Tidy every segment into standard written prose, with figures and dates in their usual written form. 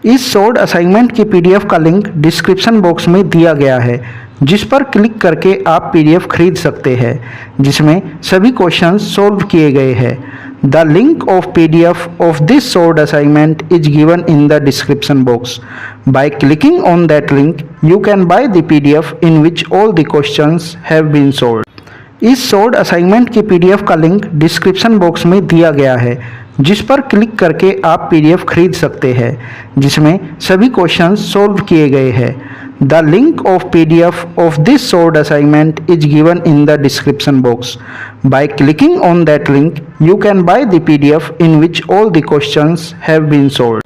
इस short assignment की PDF का लिंक डिस्क्रिप्शन बॉक्स में दिया गया है, जिस पर क्लिक करके आप पीडीएफ खरीद सकते हैं, जिसमें सभी क्वेश्चंस सॉल्व किए गए हैं। The link of PDF of this short assignment is given in the description box. By clicking on that link you can buy the PDF in which all the questions have been solved. इस short assignment की PDF का link description box में दिया गया है, जिस पर click करके आप पीडीएफ खरीद सकते हैं, जिसमें सभी क्वेश्चंस सॉल्व किए गए हैं। The link of PDF of this short assignment is given in the description box. By clicking on that link you can buy the PDF in which all the questions have been solved.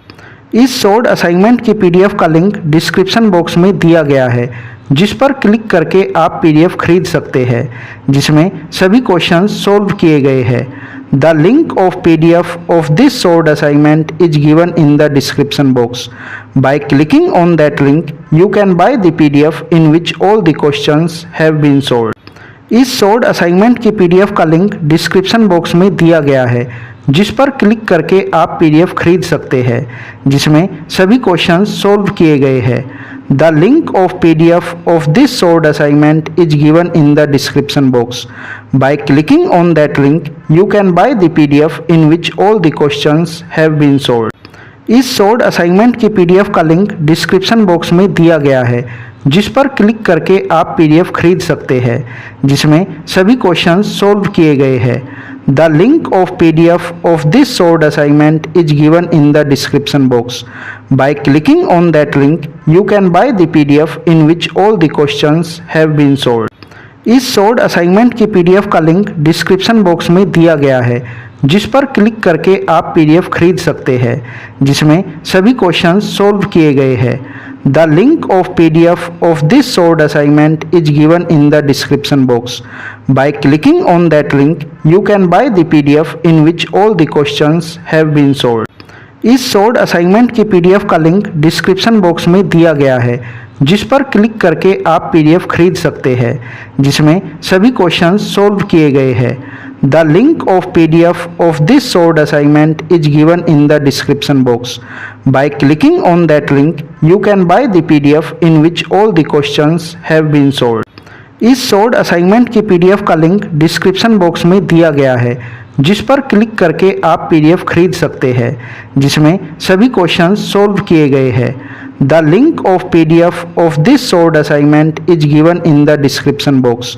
इस short assignment की PDF का link description box में दिया गया है, जिस पर click करके आप पीडीएफ खरीद सकते हैं, जिसमें सभी क्वेश्चंस सॉल्व किए गए हैं। The link of PDF of this short assignment is given in the description box. By clicking on that link you can buy the PDF in which all the questions have been solved. इस short assignment की PDF का link description box में दिया गया है, जिस पर click करके आप पीडीएफ खरीद सकते हैं, जिसमें सभी क्वेश्चंस सॉल्व किए गए हैं। The link of PDF of this short assignment is given in the description box. By clicking on that link you can buy the PDF in which all the questions have been solved. इस short assignment की PDF का link description box में दिया गया है, जिस पर click करके आप पीडीएफ खरीद सकते हैं, जिसमें सभी क्वेश्चंस सॉल्व किए गए हैं। The link of PDF of this short assignment is given in the description box. By clicking on that link you can buy the PDF in which all the questions have been solved. इस short assignment की PDF का link description box में दिया गया है, जिस पर click करके आप पीडीएफ खरीद सकते हैं, जिसमें सभी क्वेश्चंस सॉल्व किए गए हैं। The link of PDF of this short assignment is given in the description box. By clicking on that link you can buy the PDF in which all the questions have been solved. इस short assignment की PDF का link description box में दिया गया है, जिस पर click करके आप पीडीएफ खरीद सकते हैं, जिसमें सभी क्वेश्चंस सॉल्व किए गए हैं। The link of PDF of this short assignment is given in the description box. By clicking on that link you can buy the PDF in which all the questions have been solved. इस short assignment की PDF का link description box में दिया गया है, जिस पर click करके आप पीडीएफ खरीद सकते हैं, जिसमें सभी क्वेश्चंस सॉल्व किए गए हैं। The link of PDF of this short assignment is given in the description box.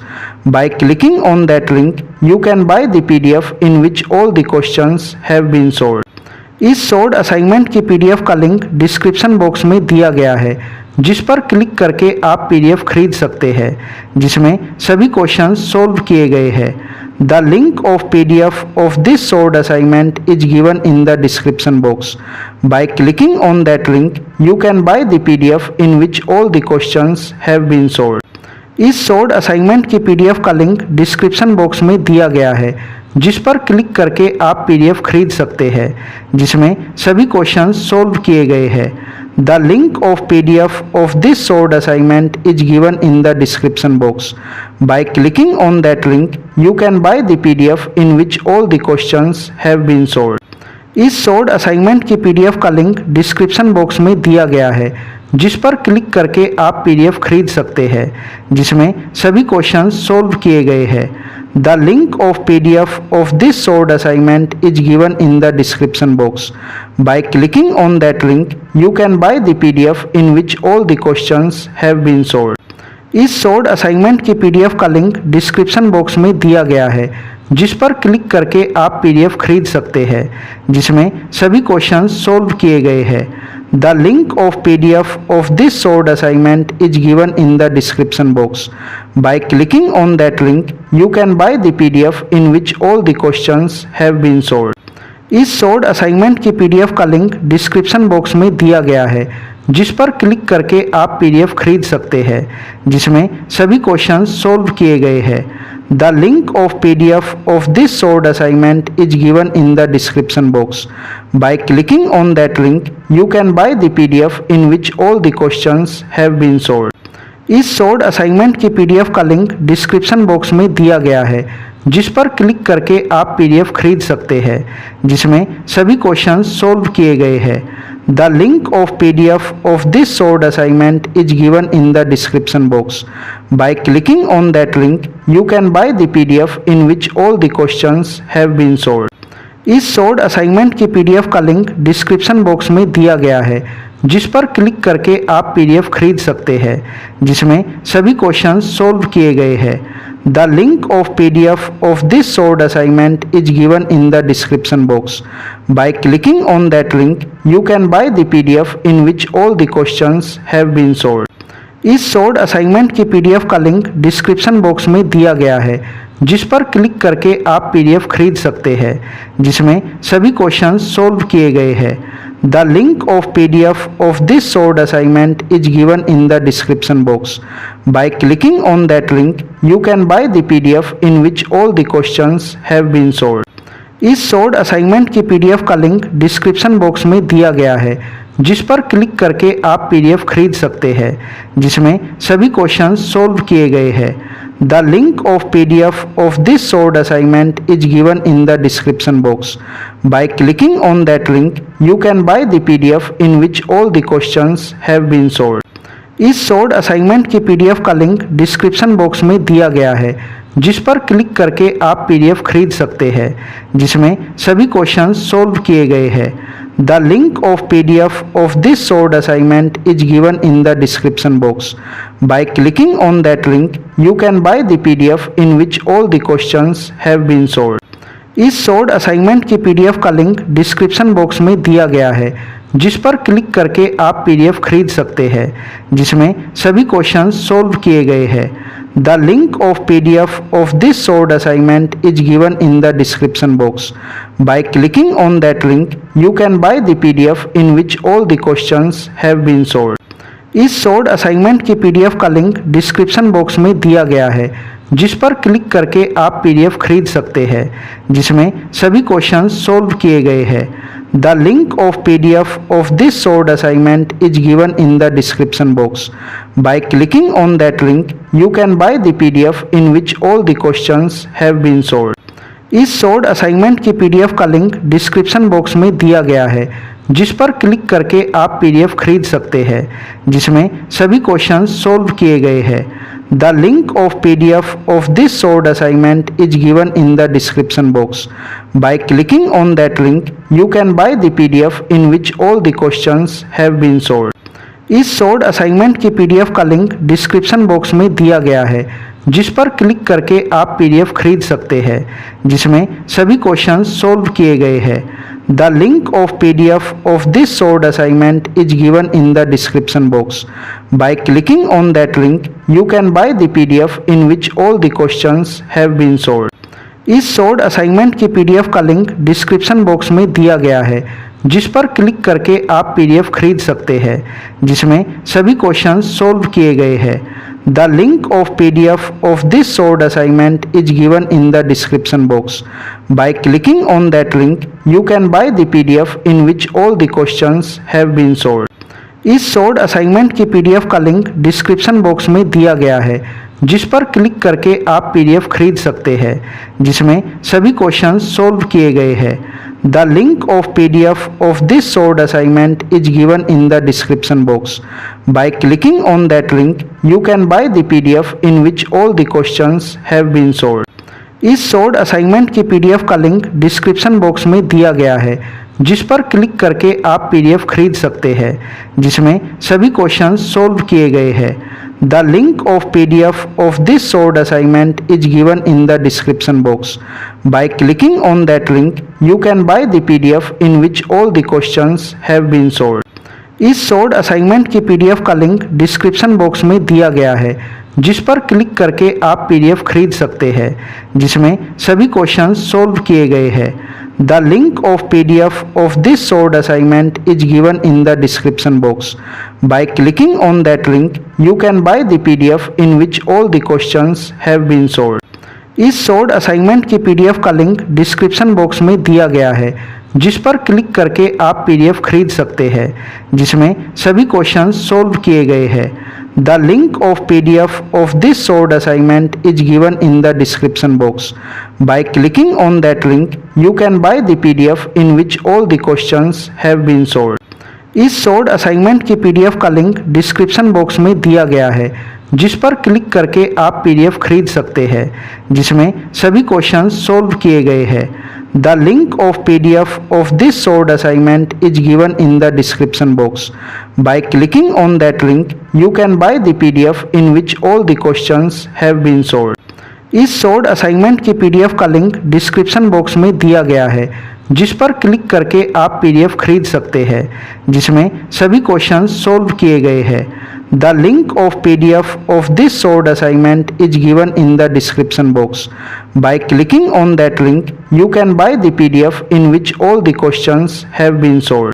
By clicking on that link you can buy the PDF in which all the questions have been solved. इस short assignment की PDF का link description box में दिया गया है, जिस पर click करके आप पीडीएफ खरीद सकते हैं, जिसमें सभी क्वेश्चंस सॉल्व किए गए हैं। The link of PDF of this short assignment is given in the description box. By clicking on that link you can buy the PDF in which all the questions have been solved. इस short assignment की PDF का link description box में दिया गया है, जिस पर click करके आप पीडीएफ खरीद सकते हैं, जिसमें सभी क्वेश्चंस सॉल्व किए गए हैं। The link of PDF of this short assignment is given in the description box. By clicking on that link you can buy the PDF in which all the questions have been solved. इस short assignment की PDF का link description box में दिया गया है, जिस पर click करके आप पीडीएफ खरीद सकते हैं, जिसमें सभी क्वेश्चंस सॉल्व किए गए हैं। The link of PDF of this short assignment is given in the description box. By clicking on that link you can buy the PDF in which all the questions have been solved. इस short assignment की PDF का link description box में दिया गया है, जिस पर click करके आप पीडीएफ खरीद सकते हैं, जिसमें सभी क्वेश्चंस सॉल्व किए गए हैं। The link of PDF of this short assignment is given in the description box. By clicking on that link you can buy the PDF in which all the questions have been solved. इस short assignment की PDF का link description box में दिया गया है, जिस पर click करके आप पीडीएफ खरीद सकते हैं, जिसमें सभी क्वेश्चंस सॉल्व किए गए हैं। The link of PDF of this short assignment is given in the description box. By clicking on that link you can buy the PDF in which all the questions have been solved. इस short assignment की PDF का link description box में दिया गया है, जिस पर click करके आप पीडीएफ खरीद सकते हैं, जिसमें सभी क्वेश्चंस सॉल्व किए गए हैं। The link of PDF of this solved assignment is given in the description box. By clicking on that link, you can buy the PDF in which all the questions have been solved. इस solved assignment की PDF का link description box में दिया गया है, जिस पर click करके आप पीडीएफ खरीद सकते हैं, जिसमें सभी क्वेश्चंस सोल्व किए गए हैं। The link of PDF of this solved assignment is given in the description box. By clicking on that link, you can buy the PDF in which all the questions have been solved. इस solved assignment की PDF का link description box में दिया गया है, जिस पर click करके आप पीडीएफ खरीद सकते हैं, जिसमें सभी क्वेश्चंस सोल्व किए गए हैं। The link of PDF of this solved assignment is given in the description box. By clicking on that link, you can buy the PDF in which all the questions have been solved. इस solved assignment की PDF का link description box में दिया गया है, जिस पर click करके आप पीडीएफ खरीद सकते हैं, जिसमें सभी क्वेश्चंस सोल्व किए गए हैं। The link of PDF of this solved assignment is given in the description box. By clicking on that link, you can buy the PDF in which all the questions have been solved. इस solved assignment की PDF का link description box में दिया गया है, जिस पर click करके आप पीडीएफ खरीद सकते हैं, जिसमें सभी क्वेश्चंस सोल्व किए गए हैं। The link of PDF of this solved assignment is given in the description box. By clicking on that link, you can buy the PDF in which all the questions have been solved. इस solved assignment की PDF का link description box में दिया गया है, जिस पर click करके आप पीडीएफ खरीद सकते हैं, जिसमें सभी क्वेश्चंस सोल्व किए गए हैं। The link of PDF of this solved assignment is given in the description box. By clicking on that link, you can buy the PDF in which all the questions have been solved. इस solved assignment की PDF का link description box में दिया गया है, जिस पर click करके आप पीडीएफ खरीद सकते हैं, जिसमें सभी क्वेश्चंस सोल्व किए गए हैं। The link of PDF of this solved assignment is given in the description box. By clicking on that link, you can buy the PDF in which all the questions have been solved. इस solved assignment की PDF का link description box में दिया गया है, जिस पर click करके आप पीडीएफ खरीद सकते हैं, जिसमें सभी क्वेश्चंस सोल्व किए गए हैं। The link of PDF of this solved assignment is given in the description box. By clicking on that link, you can buy the PDF in which all the questions have been solved. इस solved assignment की PDF का link description box में दिया गया है, जिस पर click करके आप पीडीएफ खरीद सकते हैं, जिसमें सभी क्वेश्चंस सोल्व किए गए हैं। The link of PDF of this solved assignment is given in the description box. By clicking on that link, you can buy the PDF in which all the questions have been solved. इस solved assignment की PDF का link description box में दिया गया है, जिस पर click करके आप पीडीएफ खरीद सकते हैं, जिसमें सभी क्वेश्चंस सोल्व किए गए हैं। The link of PDF of this solved assignment is given in the description box. By clicking on that link, you can buy the PDF in which all the questions have been solved. इस solved assignment की PDF का link description box में दिया गया है, जिस पर click करके आप पीडीएफ खरीद सकते हैं, जिसमें सभी क्वेश्चंस सोल्व किए गए हैं। The link of PDF of this solved assignment is given in the description box. By clicking on that link, you can buy the PDF in which all the questions have been solved. इस solved assignment की PDF का link description box में दिया गया है, जिस पर click करके आप पीडीएफ खरीद सकते हैं, जिसमें सभी क्वेश्चंस सोल्व किए गए हैं। The link of PDF of this solved assignment is given in the description box. By clicking on that link, you can buy the PDF in which all the questions have been solved. इस solved assignment की PDF का link description box में दिया गया है, जिस पर click करके आप पीडीएफ खरीद सकते हैं, जिसमें सभी क्वेश्चंस सोल्व किए गए हैं। The link of PDF of this solved assignment is given in the description box. By clicking on that link, you can buy the PDF in which all the questions have been solved. इस solved assignment की PDF का link description box में दिया गया है, जिस पर click करके आप पीडीएफ खरीद सकते हैं, जिसमें सभी क्वेश्चंस सोल्व किए गए हैं। The link of PDF of this solved assignment is given in the description box. By clicking on that link, you can buy the PDF in which all the questions have been solved. इस short assignment की PDF का link description box में दिया गया है, जिस पर click करके आप पीडीएफ खरीद सकते हैं, जिसमें सभी क्वेश्चंस सॉल्व किए गए हैं। The link of PDF of this short assignment is given in the description box. By clicking on that link you can buy the PDF in which all the questions have been solved. इस short assignment की PDF का link description box में दिया गया है, जिस पर click करके आप पीडीएफ खरीद सकते हैं, जिसमें सभी क्वेश्चंस सॉल्व किए गए हैं। The link of PDF of this short assignment is given in the description box. By clicking on that link you can buy the PDF in which all the questions have been solved.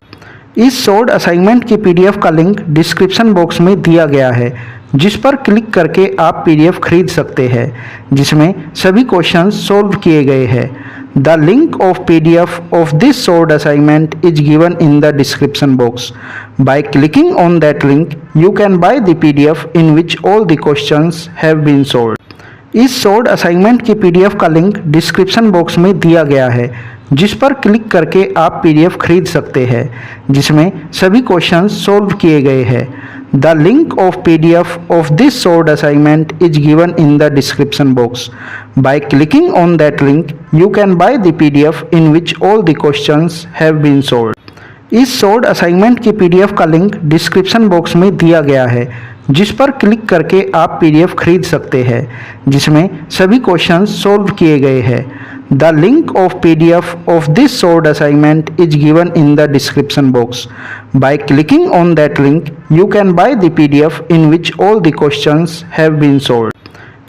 इस short assignment की PDF का link description box में दिया गया है, जिस पर click करके आप पीडीएफ खरीद सकते हैं, जिसमें सभी क्वेश्चंस सॉल्व किए गए हैं। The link of PDF of this short assignment is given in the description box. By clicking on that link you can buy the PDF in which all the questions have been solved. इस short assignment की PDF का link description box में दिया गया है, जिस पर click करके आप पीडीएफ खरीद सकते हैं, जिसमें सभी क्वेश्चंस सॉल्व किए गए हैं। The link of PDF of this short assignment is given in the description box. By clicking on that link, you can buy the PDF in which all the questions have been solved. इस short assignment की PDF का link description box में दिया गया है, जिस पर click करके आप पीडीएफ खरीद सकते हैं, जिसमें सभी क्वेश्चंस सॉल्व किए गए हैं। The link of PDF of this short assignment is given in the description box. By clicking on that link, you can buy the PDF in which all the questions have been solved.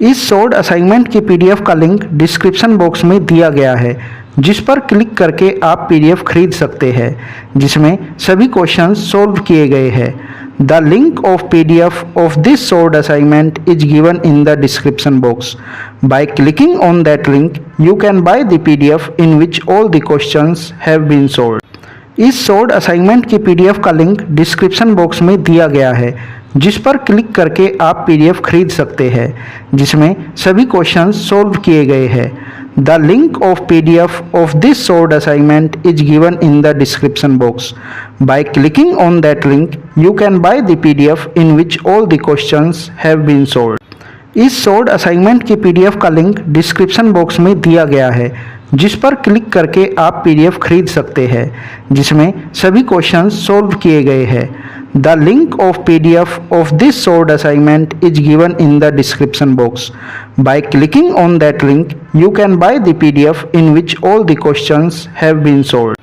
इस short assignment की PDF का link description box में दिया गया है, जिस पर click करके आप पीडीएफ खरीद सकते हैं, जिसमें सभी क्वेश्चंस सॉल्व किए गए हैं। The link of PDF of this short assignment is given in the description box. By clicking on that link, you can buy the PDF in which all the questions have been solved. इस short assignment की PDF का link description box में दिया गया है, जिस पर click करके आप पीडीएफ खरीद सकते हैं, जिसमें सभी क्वेश्चंस सॉल्व किए गए हैं। The link of PDF of this short assignment is given in the description box. By clicking on that link, you can buy the PDF in which all the questions have been solved. इस short assignment की PDF का link description box में दिया गया है, जिस पर click करके आप पीडीएफ खरीद सकते हैं, जिसमें सभी क्वेश्चंस सॉल्व किए गए हैं। The link of PDF of this short assignment is given in the description box. By clicking on that link, you can buy the PDF in which all the questions have been solved.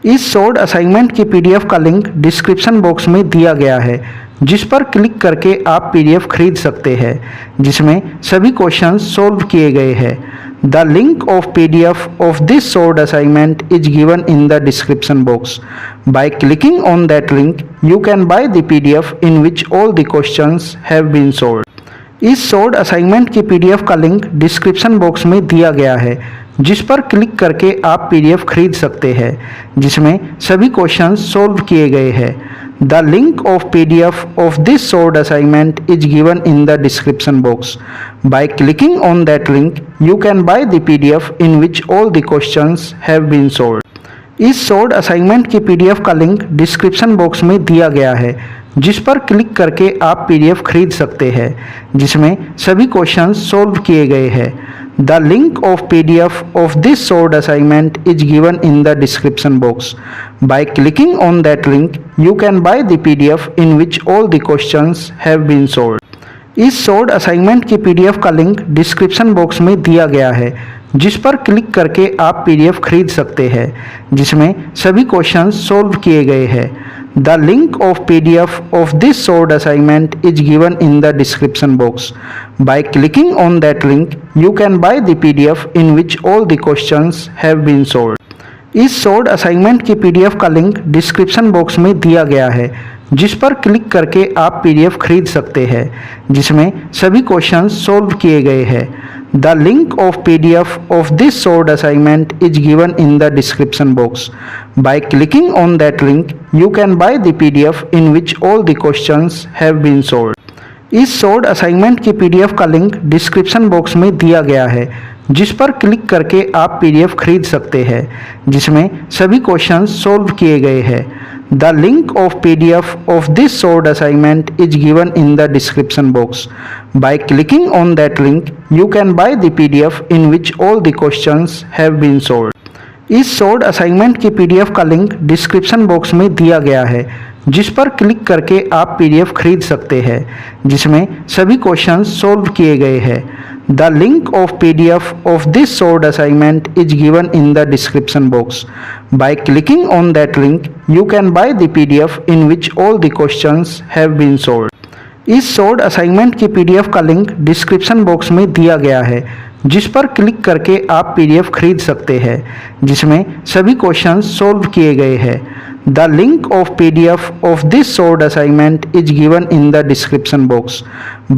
इस short assignment की PDF का link description box में दिया गया है, जिस पर click करके आप पीडीएफ खरीद सकते हैं, जिसमें सभी क्वेश्चंस सॉल्व किए गए हैं। The link of PDF of this short assignment is given in the description box. By clicking on that link, you can buy the PDF in which all the questions have been solved. इस short assignment की PDF का link description box में दिया गया है, जिस पर click करके आप पीडीएफ खरीद सकते हैं, जिसमें सभी क्वेश्चंस सॉल्व किए गए हैं। The link of PDF of this short assignment is given in the description box. By clicking on that link, you can buy the PDF in which all the questions have been solved. इस short assignment की PDF का link description box में दिया गया है, जिस पर click करके आप पीडीएफ खरीद सकते हैं, जिसमें सभी क्वेश्चंस सॉल्व किए गए हैं। The link of PDF of this short assignment is given in the description box. By clicking on that link, you can buy the PDF in which all the questions have been solved. इस short assignment की PDF का link description box में दिया गया है, जिस पर click करके आप पीडीएफ खरीद सकते हैं, जिसमें सभी क्वेश्चंस सॉल्व किए गए हैं। The link of PDF of this short assignment is given in the description box. By clicking on that link, you can buy the PDF in which all the questions have been solved. इस short assignment की PDF का link description box में दिया गया है, जिस पर click करके आप पीडीएफ खरीद सकते हैं, जिसमें सभी क्वेश्चंस सॉल्व किए गए हैं। The link of PDF of this short assignment is given in the description box. By clicking on that link, you can buy the PDF in which all the questions have been solved. इस short assignment की PDF का link description box में दिया गया है, जिस पर click करके आप पीडीएफ खरीद सकते हैं, जिसमें सभी क्वेश्चंस सॉल्व किए गए हैं। The link of PDF of this solved assignment is given in the description box. By clicking on that link, you can buy the PDF in which all the questions have been solved. इस solved assignment की PDF का link description box में दिया गया है, जिस पर click करके आप PDF खरीद सकते हैं, जिसमें सभी क्वेश्चंस सॉल्व किए गए हैं. The link of PDF of this solved assignment is given in the description box. By clicking on that link, you can buy the PDF in which all the questions have been solved. इस solved assignment की PDF का link description box में दिया गया है, जिस पर click करके आप PDF खरीद सकते हैं, जिसमें सभी क्वेश्चंस सॉल्व किए गए हैं. The link of PDF of this solved assignment is given in the description box.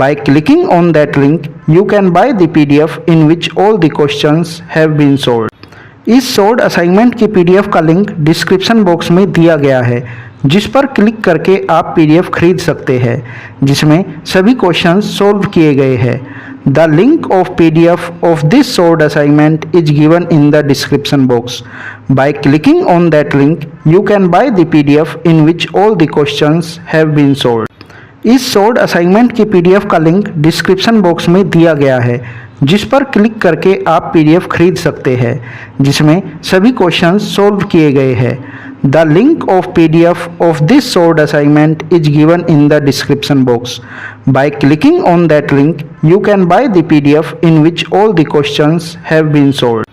By clicking on that link, you can buy the PDF in which all the questions have been solved. इस solved assignment की PDF का link description box में दिया गया है, जिस पर click करके आप PDF खरीद सकते हैं, जिसमें सभी क्वेश्चंस सॉल्व किए गए हैं. The link of PDF of this solved assignment is given in the description box. By clicking on that link, you can buy the PDF in which all the questions have been solved. इस solved assignment की PDF का link description box में दिया गया है, जिस पर click करके आप PDF खरीद सकते हैं, जिसमें सभी क्वेश्चंस सॉल्व किए गए हैं. The link of PDF of this solved assignment is given in the description box. By clicking on that link, you can buy the PDF in which all the questions have been solved.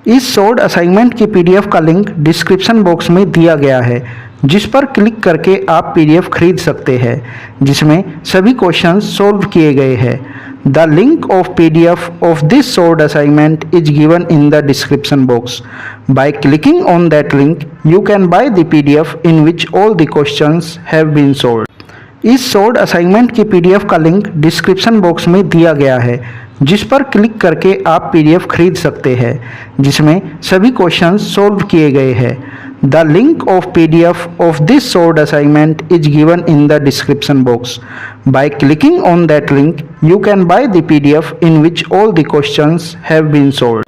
इस solved assignment की PDF का link description box में दिया गया है, जिस पर click करके आप PDF खरीद सकते हैं, जिसमें सभी क्वेश्चंस सॉल्व किए गए हैं. The link of PDF of this solved assignment is given in the description box. By clicking on that link, you can buy the PDF in which all the questions have been solved. इस solved assignment की PDF का link description box में दिया गया है, जिस पर click करके आप PDF खरीद सकते हैं, जिसमें सभी क्वेश्चंस सॉल्व किए गए हैं. The link of PDF of this solved assignment is given in the description box. By clicking on that link, you can buy the PDF in which all the questions have been solved.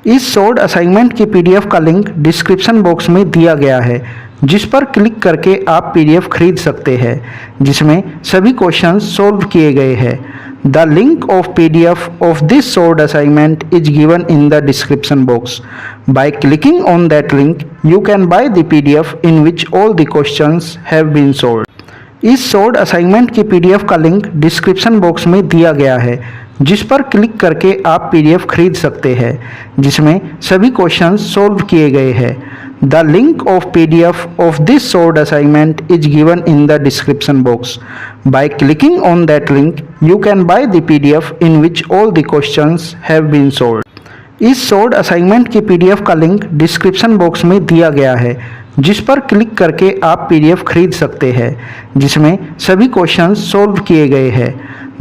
इस solved assignment की PDF का link description box में दिया गया है, जिस पर click करके आप PDF खरीद सकते हैं, जिसमें सभी क्वेश्चंस सॉल्व किए गए हैं. The link of PDF of this solved assignment is given in the description box. By clicking on that link, you can buy the PDF in which all the questions have been solved. इस solved assignment की PDF का link description box में दिया गया है, जिस पर click करके आप PDF खरीद सकते हैं, जिसमें सभी क्वेश्चंस सॉल्व किए गए हैं. The link of PDF of this solved assignment is given in the description box. By clicking on that link, you can buy the PDF in which all the questions have been solved. इस solved assignment की PDF का link description box में दिया गया है, जिस पर click करके आप PDF खरीद सकते हैं, जिसमें सभी क्वेश्चंस सॉल्व किए गए हैं.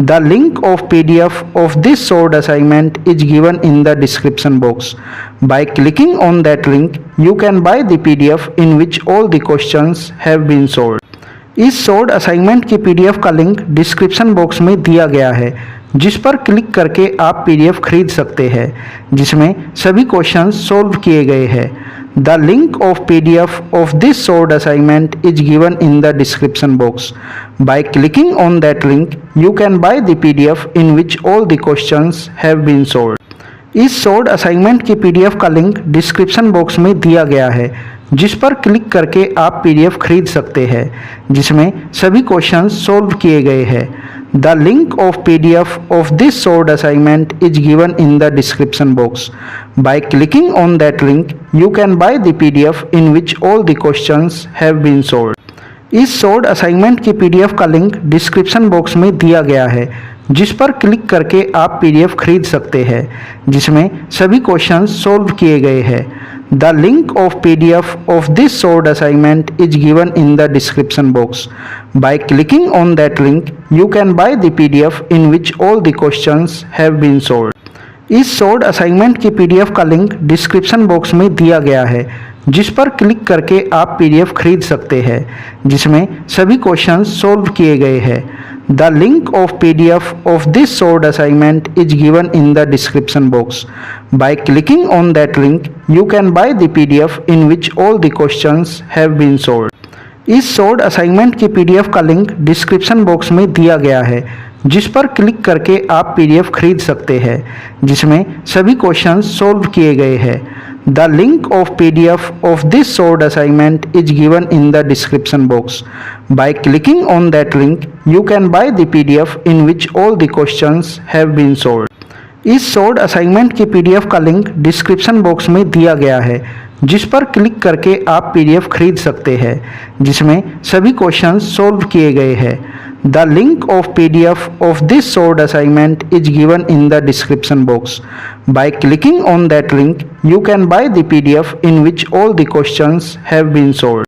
The link of PDF of this solved assignment is given in the description box. By clicking on that link, you can buy the PDF in which all the questions have been solved. इस solved assignment की PDF का link description box में दिया गया है, जिस पर click करके आप PDF खरीद सकते हैं, जिसमें सभी क्वेश्चंस सॉल्व किए गए हैं. The link of PDF of this solved assignment is given in the description box. By clicking on that link, you can buy the PDF in which all the questions have been solved. इस solved assignment की PDF का link description box में दिया गया है, जिस पर click करके आप PDF खरीद सकते हैं, जिसमें सभी क्वेश्चंस सॉल्व किए गए हैं. The link of PDF of this solved assignment is given in the description box. By clicking on that link, you can buy the PDF in which all the questions have been solved. इस solved assignment की PDF का link description box में दिया गया है, जिस पर click करके आप PDF खरीद सकते हैं, जिसमें सभी क्वेश्चंस सॉल्व किए गए हैं. The link of PDF of this solved assignment is given in the description box. By clicking on that link, you can buy the PDF in which all the questions have been solved. इस solved assignment की PDF का link description box में दिया गया है, जिस पर click करके आप PDF खरीद सकते हैं, जिसमें सभी क्वेश्चंस सॉल्व किए गए हैं. The link of PDF of this solved assignment is given in the description box. By clicking on that link, you can buy the PDF in which all the questions have been solved. इस short assignment की PDF का link description box में दिया गया है, जिस पर click करके आप पीडीएफ खरीद सकते हैं, जिसमें सभी क्वेश्चंस सॉल्व किए गए हैं। The link of PDF of this short assignment is given in the description box. By clicking on that link you can buy the PDF in which all the questions have been solved. इस short assignment की PDF का link description box में दिया गया है, जिस पर click करके आप पीडीएफ खरीद सकते हैं, जिसमें सभी क्वेश्चंस सॉल्व किए गए हैं। The link of PDF of this short assignment is given in the description box. By clicking on that link you can buy the PDF in which all the questions have been solved.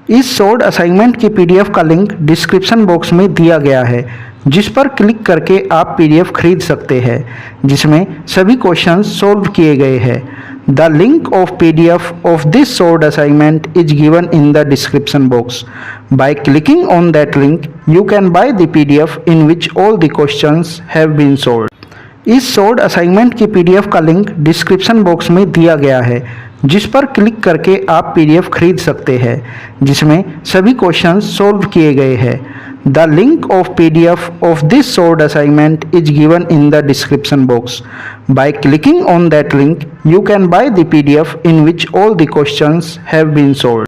इस short assignment की PDF का link description box में दिया गया है, जिस पर click करके आप पीडीएफ खरीद सकते हैं, जिसमें सभी क्वेश्चंस सॉल्व किए गए हैं। The link of PDF of this short assignment is given in the description box. By clicking on that link you can buy the PDF in which all the questions have been solved. इस short assignment की PDF का link description box में दिया गया है, जिस पर click करके आप पीडीएफ खरीद सकते हैं, जिसमें सभी क्वेश्चंस सॉल्व किए गए हैं। The link of PDF of this short assignment is given in the description box. By clicking on that link you can buy the PDF in which all the questions have been solved.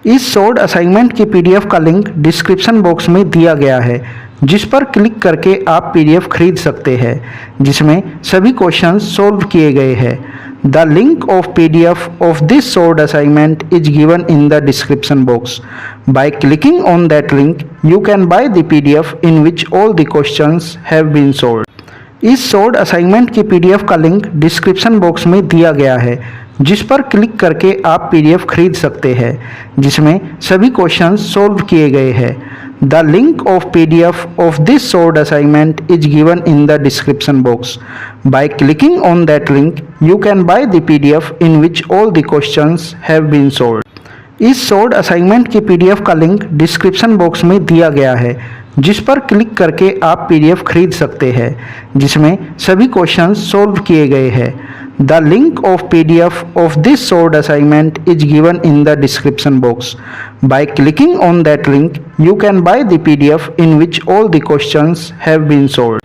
इस short assignment की PDF का link description box में दिया गया है, जिस पर click करके आप पीडीएफ खरीद सकते हैं, जिसमें सभी क्वेश्चंस सॉल्व किए गए हैं। The link of PDF of this short assignment is given in the description box. By clicking on that link you can buy the PDF in which all the questions have been solved. इस short assignment की PDF का link description box में दिया गया है, जिस पर click करके आप पीडीएफ खरीद सकते हैं, जिसमें सभी क्वेश्चंस सॉल्व किए गए हैं। The link of PDF of this short assignment is given in the description box. By clicking on that link you can buy the PDF in which all the questions have been solved. इस short assignment की PDF का link description box में दिया गया है, जिस पर click करके आप पीडीएफ खरीद सकते हैं, जिसमें सभी क्वेश्चंस सॉल्व किए गए हैं। The link of PDF of this short assignment is given in the description box. By clicking on that link you can buy the PDF in which all the questions have been solved.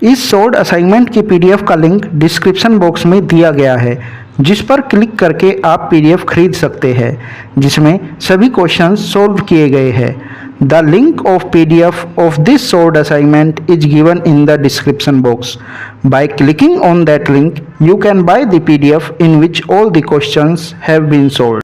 इस short assignment की PDF का link description box में दिया गया है, जिस पर click करके आप पीडीएफ खरीद सकते हैं, जिसमें सभी क्वेश्चंस सॉल्व किए गए हैं। The link of PDF of this short assignment is given in the description box. By clicking on that link you can buy the PDF in which all the questions have been solved.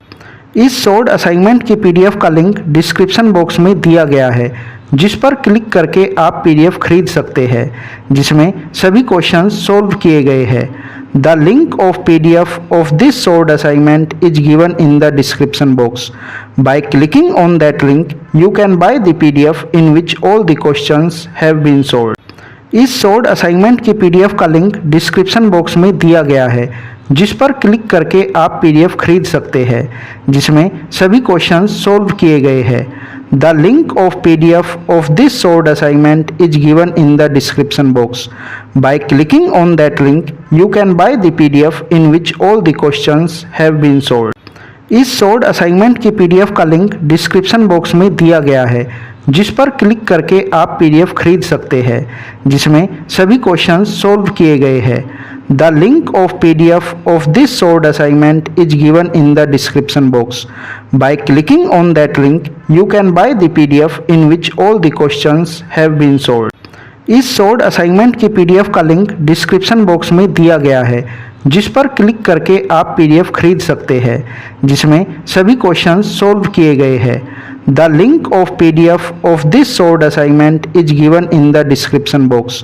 इस short assignment की PDF का link description box में दिया गया है, जिस पर click करके आप पीडीएफ खरीद सकते हैं, जिसमें सभी क्वेश्चंस सॉल्व किए गए हैं। The link of PDF of this short assignment is given in the description box. By clicking on that link you can buy the PDF in which all the questions have been solved. इस short assignment की PDF का link description box में दिया गया है, जिस पर click करके आप पीडीएफ खरीद सकते हैं, जिसमें सभी क्वेश्चंस सॉल्व किए गए हैं। The link of PDF of this short assignment is given in the description box. By clicking on that link you can buy the PDF in which all the questions have been solved. इस short assignment की PDF का link description box में दिया गया है, जिस पर click करके आप पीडीएफ खरीद सकते हैं, जिसमें सभी क्वेश्चंस सॉल्व किए गए हैं। The link of PDF of this short assignment is given in the description box. By clicking on that link you can buy the PDF in which all the questions have been solved. इस short assignment की PDF का link description box में दिया गया है, जिस पर click करके आप पीडीएफ खरीद सकते हैं, जिसमें सभी क्वेश्चंस सॉल्व किए गए हैं। The link of PDF of this short assignment is given in the description box.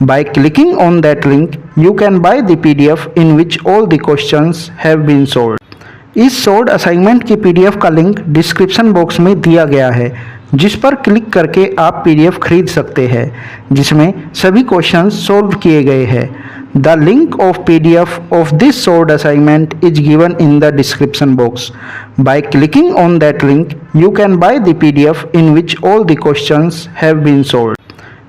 By clicking on that link you can buy the PDF in which all the questions have been solved. इस short assignment की PDF का link description box में दिया गया है, जिस पर click करके आप पीडीएफ खरीद सकते हैं, जिसमें सभी क्वेश्चंस सॉल्व किए गए हैं। The link of PDF of this short assignment is given in the description box. By clicking on that link you can buy the PDF in which all the questions have been solved.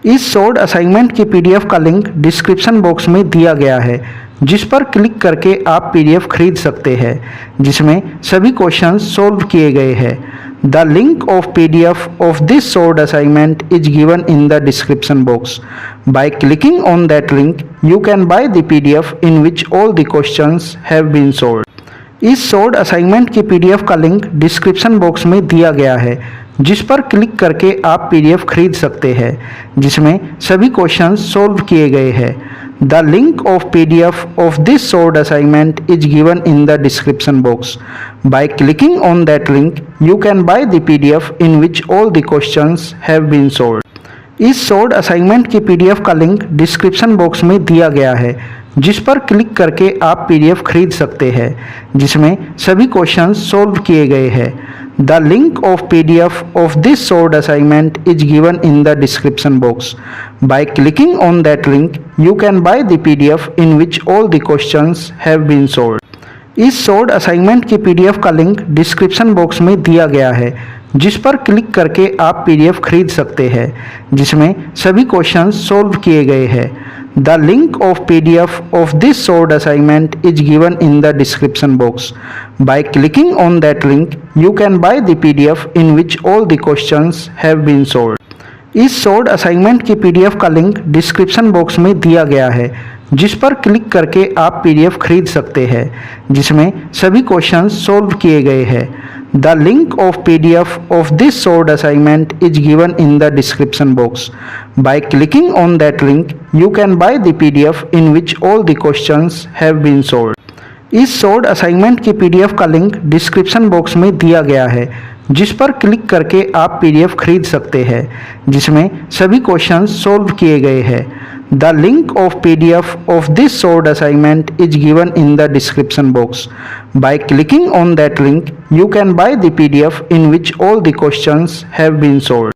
इस short assignment की PDF का link description box में दिया गया है, जिस पर click करके आप पीडीएफ खरीद सकते हैं, जिसमें सभी क्वेश्चंस सॉल्व किए गए हैं। The link of PDF of this solved assignment is given in the description box. By clicking on that link, you can buy the PDF in which all the questions have been solved. इस solved assignment की PDF का link description box में दिया गया है, जिस पर click करके आप पीडीएफ खरीद सकते हैं, जिसमें सभी क्वेश्चंस सोल्व किए गए हैं। The link of PDF of this solved assignment is given in the description box. By clicking on that link, you can buy the PDF in which all the questions have been solved. इस solved assignment की PDF का link description box में दिया गया है, जिस पर click करके आप पीडीएफ खरीद सकते हैं, जिसमें सभी क्वेश्चंस सोल्व किए गए हैं। The link of PDF of this solved assignment is given in the description box. By clicking on that link, you can buy the PDF in which all the questions have been solved. इस solved assignment की PDF का link description box में दिया गया है, जिस पर click करके आप पीडीएफ खरीद सकते हैं, जिसमें सभी क्वेश्चंस सोल्व किए गए हैं। The link of PDF of this solved assignment is given in the description box. By clicking on that link, you can buy the PDF in which all the questions have been solved. इस solved assignment की PDF का link description box में दिया गया है, जिस पर click करके आप पीडीएफ खरीद सकते हैं, जिसमें सभी क्वेश्चंस सोल्व किए गए हैं। The link of PDF of this solved assignment is given in the description box. By clicking on that link, you can buy the PDF in which all the questions have been solved. इस solved assignment की PDF का link description box में दिया गया है, जिस पर click करके आप पीडीएफ खरीद सकते हैं, जिसमें सभी क्वेश्चंस सोल्व किए गए हैं। The link of PDF of this solved assignment is given in the description box. By clicking on that link, you can buy the PDF in which all the questions have been solved.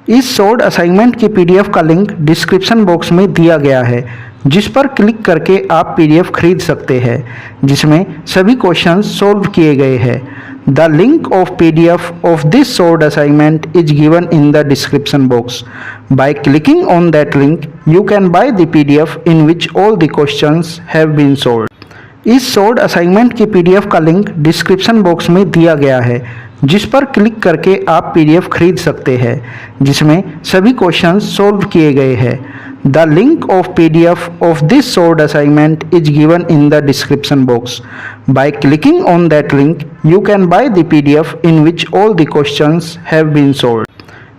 इस solved assignment की PDF का link description box में दिया गया है, जिस पर click करके आप पीडीएफ खरीद सकते हैं, जिसमें सभी क्वेश्चंस सोल्व किए गए हैं। The link of PDF of this solved assignment is given in the description box. By clicking on that link, you can buy the PDF in which all the questions have been solved. इस solved assignment की PDF का link description box में दिया गया है, जिस पर click करके आप पीडीएफ खरीद सकते हैं, जिसमें सभी क्वेश्चंस सोल्व किए गए हैं। The link of PDF of this solved assignment is given in the description box. By clicking on that link, you can buy the PDF in which all the questions have been solved.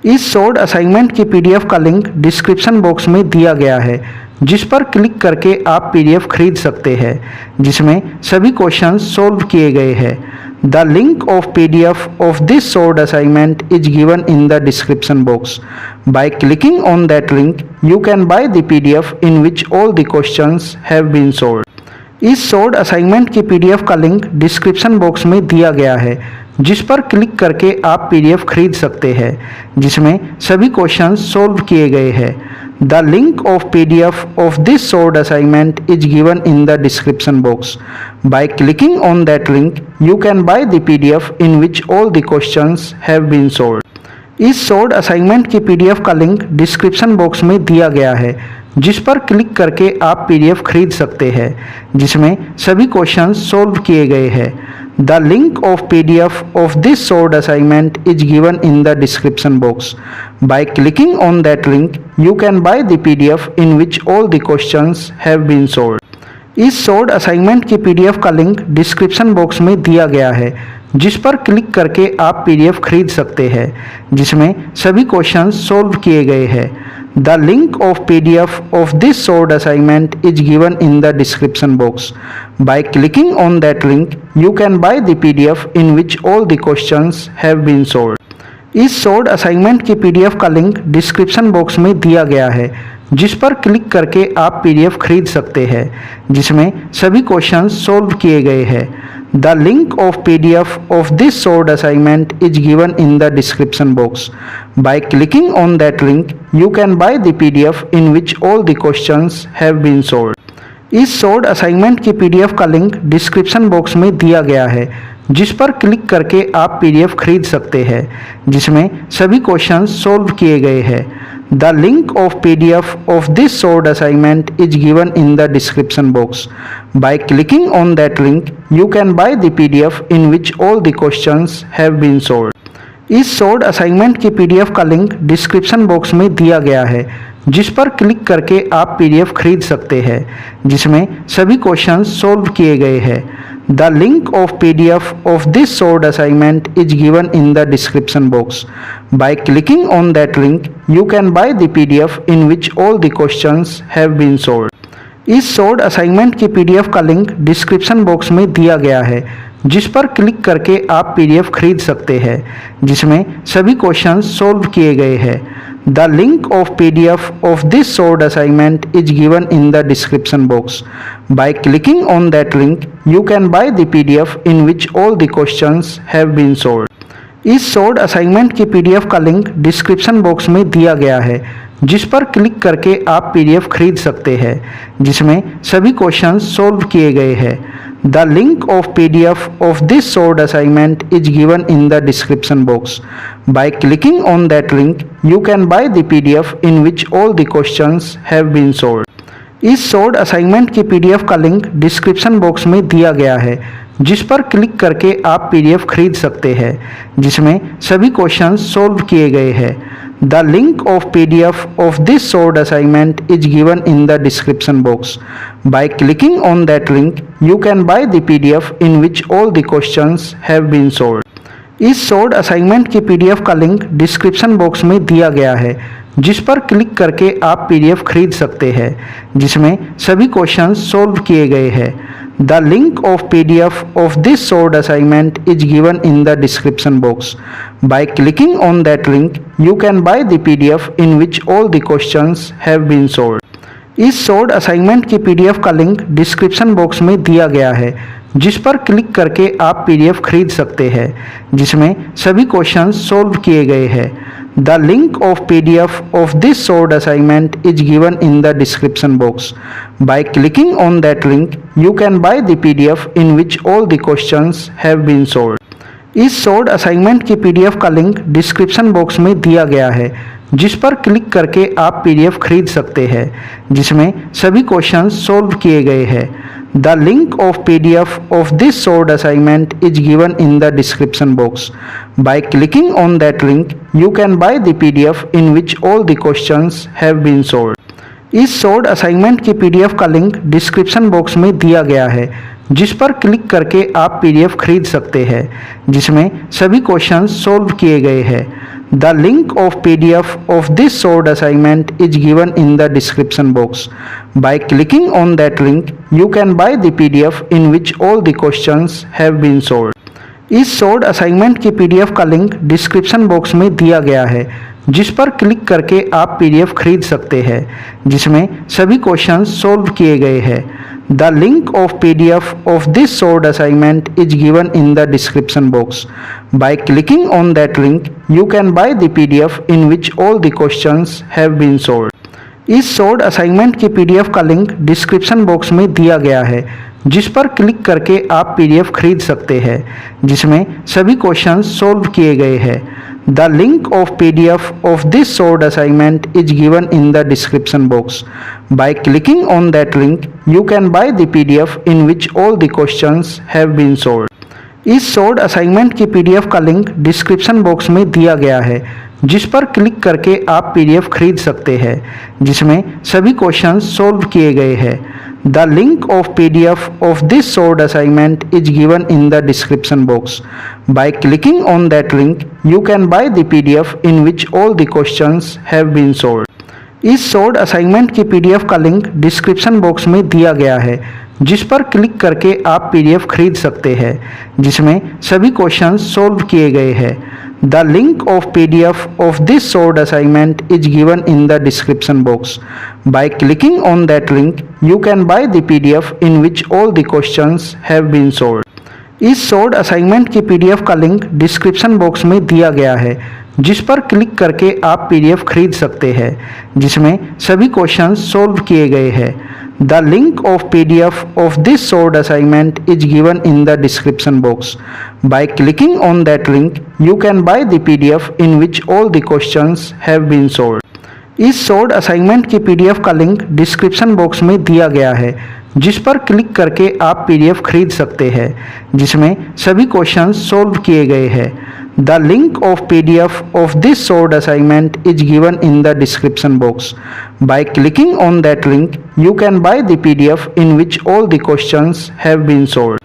इस solved assignment की PDF का link description box में दिया गया है, जिस पर click करके आप पीडीएफ खरीद सकते हैं, जिसमें सभी क्वेश्चंस सोल्व किए गए हैं। The link of PDF of this solved assignment is given in the description box. By clicking on that link, you can buy the PDF in which all the questions have been solved. इस solved assignment की PDF का link description box में दिया गया है, जिस पर click करके आप पीडीएफ खरीद सकते हैं, जिसमें सभी क्वेश्चंस सोल्व किए गए हैं। The link of PDF of this solved assignment is given in the description box. By clicking on that link, you can buy the PDF in which all the questions have been solved. इस solved assignment की PDF का link description box में दिया गया है, जिस पर click करके आप पीडीएफ खरीद सकते हैं, जिसमें सभी क्वेश्चंस सोल्व किए गए हैं। The link of PDF of this solved assignment is given in the description box. By clicking on that link, you can buy the PDF in which all the questions have been solved. इस solved assignment की PDF का link description box में दिया गया है, जिस पर click करके आप पीडीएफ खरीद सकते हैं, जिसमें सभी क्वेश्चंस सोल्व किए गए हैं। The link of PDF of this solved assignment is given in the description box. By clicking on that link, you can buy the PDF in which all the questions have been solved. इस solved assignment की PDF का link description box में दिया गया है, जिस पर click करके आप पीडीएफ खरीद सकते हैं, जिसमें सभी क्वेश्चंस सोल्व किए गए हैं। The link of PDF of this solved assignment is given in the description box. By clicking on that link, you can buy the PDF in which all the questions have been solved. इस solved assignment की PDF का link description box में दिया गया है, जिस पर click करके आप पीडीएफ खरीद सकते हैं, जिसमें सभी क्वेश्चंस सोल्व किए गए हैं। The link of PDF of this solved assignment is given in the description box. By clicking on that link, you can buy the PDF in which all the questions have been solved. इस short assignment की PDF का link description box में दिया गया है, जिस पर click करके आप पीडीएफ खरीद सकते हैं, जिसमें सभी क्वेश्चंस सॉल्व किए गए हैं। The link of PDF of this short assignment is given in the description box. By clicking on that link you can buy the PDF in which all the questions have been solved. इस short assignment की PDF का link description box में दिया गया है, जिस पर click करके आप पीडीएफ खरीद सकते हैं, जिसमें सभी क्वेश्चंस सॉल्व किए गए हैं। The link of PDF of this short assignment is given in the description box. By clicking on that link you can buy the PDF in which all the questions have been solved. इस short assignment की PDF का link description box में दिया गया है, जिस पर click करके आप पीडीएफ खरीद सकते हैं, जिसमें सभी क्वेश्चंस सॉल्व किए गए हैं। The link of PDF of this short assignment is given in the description box. By clicking on that link you can buy the PDF in which all the questions have been solved. इस short assignment की PDF का link description box में दिया गया है, जिस पर click करके आप पीडीएफ खरीद सकते हैं, जिसमें सभी क्वेश्चंस सॉल्व किए गए हैं। The link of PDF of this short assignment is given in the description box. By clicking on that link you can buy the PDF in which all the questions have been solved. इस short assignment की PDF का link description box में दिया गया है, जिस पर click करके आप पीडीएफ खरीद सकते हैं, जिसमें सभी क्वेश्चंस सॉल्व किए गए हैं। The link of PDF of this short assignment is given in the description box. By clicking on that link you can buy the PDF in which all the questions have been solved. इस short assignment की PDF का link description box में दिया गया है, जिस पर click करके आप पीडीएफ खरीद सकते हैं, जिसमें सभी क्वेश्चंस सॉल्व किए गए हैं। The link of PDF of this short assignment is given in the description box. By clicking on that link you can buy the PDF in which all the questions have been solved. इस short assignment की PDF का link description box में दिया गया है, जिस पर click करके आप पीडीएफ खरीद सकते हैं, जिसमें सभी क्वेश्चंस सॉल्व किए गए हैं। The link of PDF of this short assignment is given in the description box. By clicking on that link you can buy the PDF in which all the questions have been solved. इस short assignment की PDF का link description box में दिया गया है, जिस पर click करके आप पीडीएफ खरीद सकते हैं, जिसमें सभी क्वेश्चंस सॉल्व किए गए हैं। The link of PDF of this short assignment is given in the description box. By clicking on that link you can buy the PDF in which all the questions have been solved. इस short assignment की PDF का link description box में दिया गया है, जिस पर click करके आप पीडीएफ खरीद सकते हैं, जिसमें सभी क्वेश्चंस सॉल्व किए गए हैं। The link of PDF of this short assignment is given in the description box. By clicking on that link you can buy the PDF in which all the questions have been solved. इस short assignment की PDF का link description box में दिया गया है, जिस पर click करके आप पीडीएफ खरीद सकते हैं, जिसमें सभी क्वेश्चंस सॉल्व किए गए हैं। The link of PDF of this short assignment is given in the description box. By clicking on that link you can buy the PDF in which all the questions have been solved. इस short assignment की PDF का link description box में दिया गया है, जिस पर click करके आप पीडीएफ खरीद सकते हैं, जिसमें सभी क्वेश्चंस सॉल्व किए गए हैं। The link of PDF of this short assignment is given in the description box. By clicking on that link you can buy the PDF in which all the questions have been solved. इस short assignment की PDF का link description box में दिया गया है, जिस पर click करके आप पीडीएफ खरीद सकते हैं, जिसमें सभी क्वेश्चंस सॉल्व किए गए हैं। The link of PDF of this short assignment is given in the description box. By clicking on that link you can buy the PDF in which all the questions have been solved. इस short assignment की PDF का link description box में दिया गया है, जिस पर click करके आप पीडीएफ खरीद सकते हैं, जिसमें सभी क्वेश्चंस सॉल्व किए गए हैं। The link of PDF of this short assignment is given in the description box. By clicking on that link you can buy the PDF in which all the questions have been solved. इस short assignment की PDF का link description box में दिया गया है, जिस पर click करके आप पीडीएफ खरीद सकते हैं, जिसमें सभी क्वेश्चंस सॉल्व किए गए हैं। The link of PDF of this solved assignment is given in the description box. By clicking on that link, you can buy the PDF in which all the questions have been solved.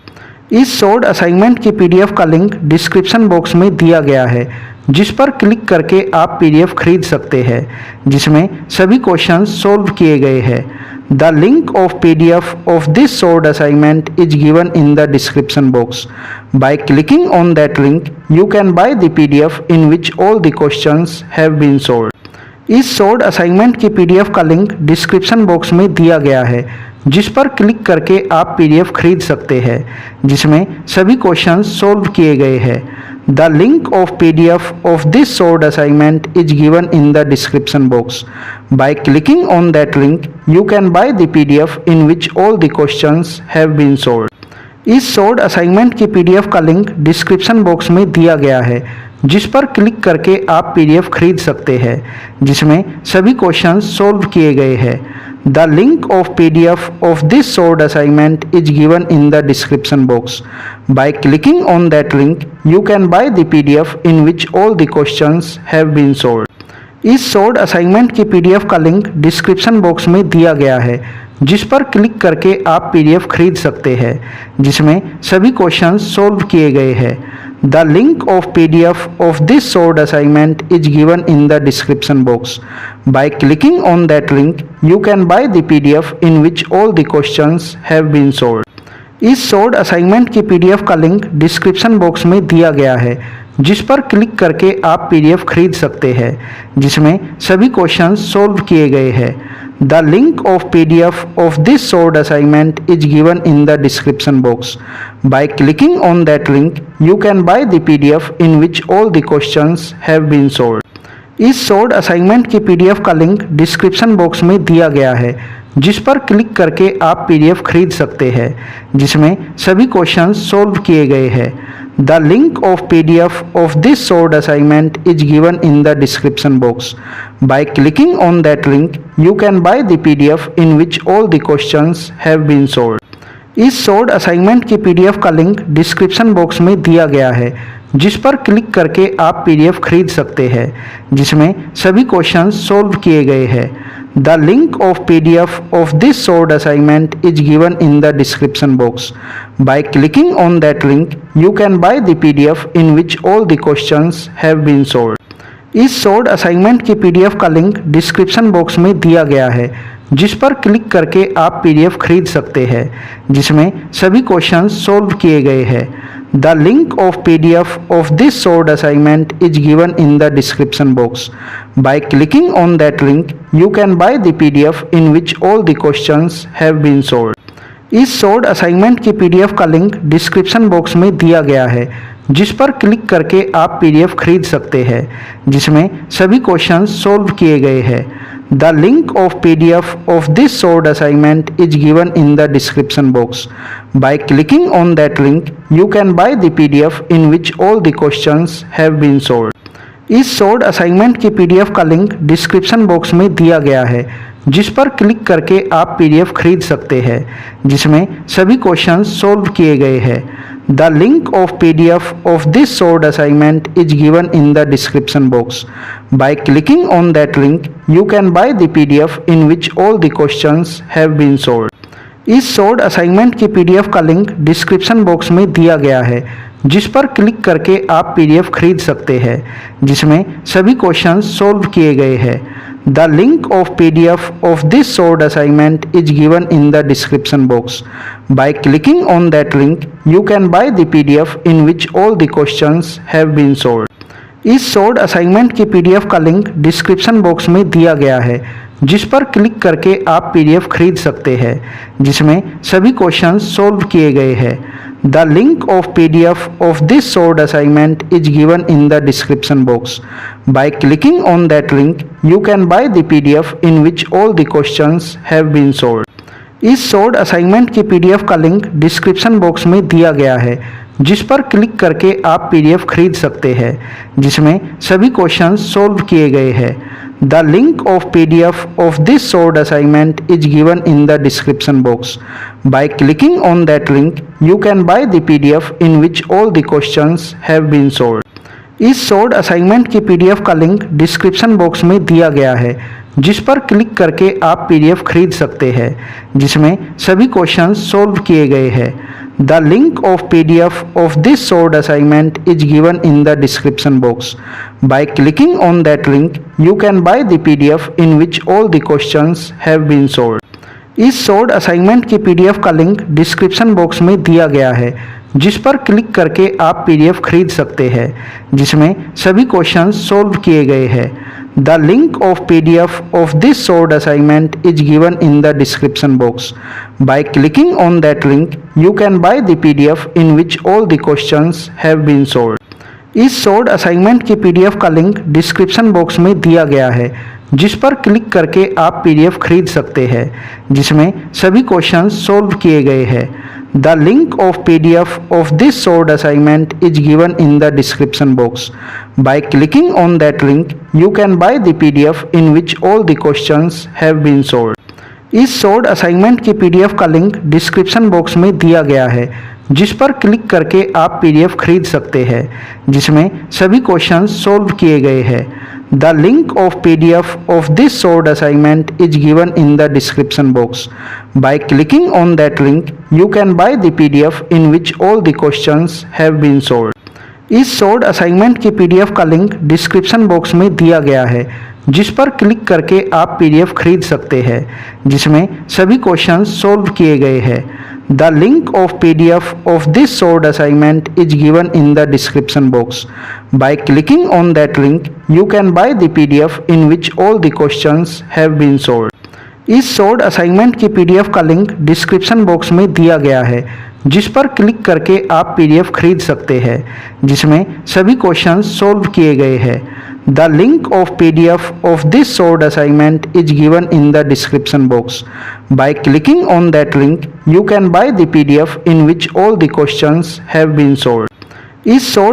इस solved assignment की PDF का link description box में दिया गया है, जिस पर click करके आप PDF खरीद सकते हैं, जिसमें सभी क्वेश्चंस सॉल्व किए गए हैं. The link of PDF of this solved assignment is given in the description box. By clicking on that link, you can buy the PDF in which all the questions have been solved. इस solved assignment की PDF का link description box में दिया गया है, जिस पर click करके आप PDF खरीद सकते हैं, जिसमें सभी क्वेश्चंस सॉल्व किए गए हैं. The link of PDF of this solved assignment is given in the description box. By clicking on that link, you can buy the PDF in which all the questions have been solved. इस solved assignment की PDF का link description box में दिया गया है, जिस पर click करके आप PDF खरीद सकते हैं, जिसमें सभी क्वेश्चंस सॉल्व किए गए हैं. The link of PDF of this solved assignment is given in the description box. By clicking on that link, you can buy the PDF in which all the questions have been solved. इस solved assignment की PDF का link description box में दिया गया है, जिस पर click करके आप PDF खरीद सकते हैं, जिसमें सभी क्वेश्चंस सॉल्व किए गए हैं. The link of PDF of this solved assignment is given in the description box. By clicking on that link, you can buy the PDF in which all the questions have been solved. इस solved assignment की PDF का link description box में दिया गया है, जिस पर click करके आप PDF खरीद सकते हैं, जिसमें सभी क्वेश्चंस सॉल्व किए गए हैं. The link of PDF of this solved assignment is given in the description box. By clicking on that link, you can buy the PDF in which all the questions have been solved. इस solved assignment की PDF का link description box में दिया गया है, जिस पर click करके आप PDF खरीद सकते हैं, जिसमें सभी क्वेश्चंस सॉल्व किए गए हैं. The link of PDF of this solved assignment is given in the description box. By clicking on that link, you can buy the PDF in which all the questions have been solved. इस solved assignment की PDF का link description box में दिया गया है, जिस पर click करके आप PDF खरीद सकते हैं, जिसमें सभी क्वेश्चंस सॉल्व किए गए हैं. The link of PDF of this solved assignment is given in the description box. By clicking on that link, you can buy the PDF in which all the questions have been solved. इस solved assignment की PDF का link description box में दिया गया है, जिस पर click करके आप PDF खरीद सकते हैं, जिसमें सभी क्वेश्चंस सॉल्व किए गए हैं. The link of PDF of this solved assignment is given in the description box. By clicking on that link, you can buy the PDF in which all the questions have been solved. इस solved assignment की PDF का link description box में दिया गया है, जिस पर click करके आप PDF खरीद सकते हैं, जिसमें सभी क्वेश्चंस सॉल्व किए गए हैं. The link of PDF of this solved assignment is given in the description box. By clicking on that link, you can buy the PDF in which all the questions have been solved. इस solved assignment की PDF का link description box में दिया गया है, जिस पर click करके आप PDF खरीद सकते हैं, जिसमें सभी क्वेश्चंस सॉल्व किए गए हैं. The link of PDF of this solved assignment is given in the description box. By clicking on that link, you can buy the PDF in which all the questions have been solved. इस solved assignment की PDF का link description box में दिया गया है, जिस पर click करके आप PDF खरीद सकते हैं, जिसमें सभी क्वेश्चंस सॉल्व किए गए हैं. The link of PDF of this solved assignment is given in the description box. By clicking on that link, you can buy the PDF in which all the questions have been solved. इस solved assignment की PDF का link description box में दिया गया है, जिस पर click करके आप PDF खरीद सकते हैं, जिसमें सभी क्वेश्चंस सॉल्व किए गए हैं. The link of PDF of this solved assignment is given in the description box. By clicking on that link, you can buy the PDF in which all the questions have been solved. इस solved assignment की PDF का link description box में दिया गया है, जिस पर click करके आप PDF खरीद सकते हैं, जिसमें सभी क्वेश्चंस सॉल्व किए गए हैं. The link of PDF of this solved assignment is given in the description box. By clicking on that link, you can buy the PDF in which all the questions have been solved. इस short assignment की PDF का link description box में दिया गया है, जिस पर click करके आप पीडीएफ खरीद सकते हैं, जिसमें सभी क्वेश्चंस सॉल्व किए गए हैं। The link of PDF of this short assignment is given in the description box. By clicking on that link you can buy the PDF in which all the questions have been solved. इस short assignment की PDF का link description box में दिया गया है, जिस पर click करके आप पीडीएफ खरीद सकते हैं, जिसमें सभी क्वेश्चंस सॉल्व किए गए हैं। The link of PDF of this short assignment is given in the description box. By clicking on that link you can buy the PDF in which all the questions have been solved. इस short assignment की PDF का link description box में दिया गया है, जिस पर click करके आप पीडीएफ खरीद सकते हैं, जिसमें सभी क्वेश्चंस सॉल्व किए गए हैं। The link of PDF of this short assignment is given in the description box. By clicking on that link you can buy the PDF in which all the questions have been solved. इस short assignment की PDF का link description box में दिया गया है, जिस पर click करके आप पीडीएफ खरीद सकते हैं, जिसमें सभी क्वेश्चंस सॉल्व किए गए हैं। The link of PDF of this short assignment is given in the description box. By clicking on that link you can buy the PDF in which all the questions have been solved. इस short assignment की PDF का link description box में दिया गया है, जिस पर click करके आप पीडीएफ खरीद सकते हैं, जिसमें सभी क्वेश्चंस सॉल्व किए गए हैं। The link of PDF of this short assignment is given in the description box. By clicking on that link you can buy the PDF in which all the questions have been solved. इस short assignment की PDF का link description box में दिया गया है, जिस पर click करके आप पीडीएफ खरीद सकते हैं, जिसमें सभी क्वेश्चंस सॉल्व किए गए हैं। The link of PDF of this short assignment is given in the description box. By clicking on that link you can buy the PDF in which all the questions have been solved. इस short